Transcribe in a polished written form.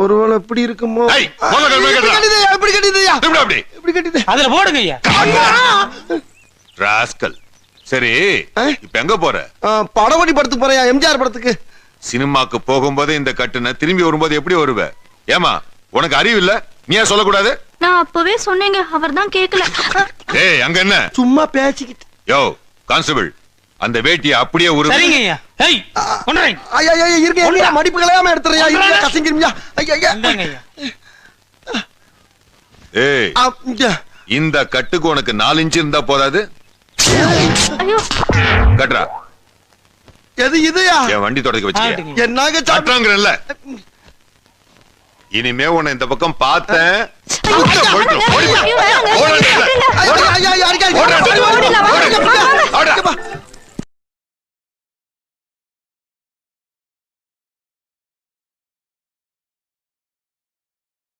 ஒருவேளை எப்படி இருக்குமோ? எப்படி கட்டிது? அதுல போடுங்க ஐயா. ராஸ்கல். சரி, இப்ப எங்க போற? படவடி படத்துக்கு போறியா? எம்ஜிஆர் படத்துக்கு. சினிமாக்கு போகும்போது இந்த கட்டுன, திரும்பி வரும்போது எப்படி வருவ? ஏமா உனக்கு அறிவு இல்ல? நீ ஏன் சொல்லக்கூடாது? நான் அப்பவே சொன்னேங்க, அவர் தான் கேக்கல. ஏய், அங்க என்ன சும்மா பேசிக்கிட்டு. யோ கான்ஸ்டபிள், அந்த வேட்டியை அப்படியே உருவு. சரிங்க ஐயா. ஏய் கொண்டறேன். ஐயா ஐயா இருங்க, மடிப்பு கலையாம எடுத்துறியா? இருங்க கசங்கிருமியா? ஐயா ஐயா. இந்தாங்க ஐயா. ஏய், இந்த கட்டுக்கு உனக்கு 4 இன்ச் இருந்தா போதாது? ஐயோ, கட்றா. எது இதுயா? என் வண்டி தொடக்க வச்சிருக்க. என்னங்க சாப்பிட்டாங்கறல்ல. இனிமே உன்னை இந்த பக்கம் பார்த்தேன். ஐயா ஐயா ஐயா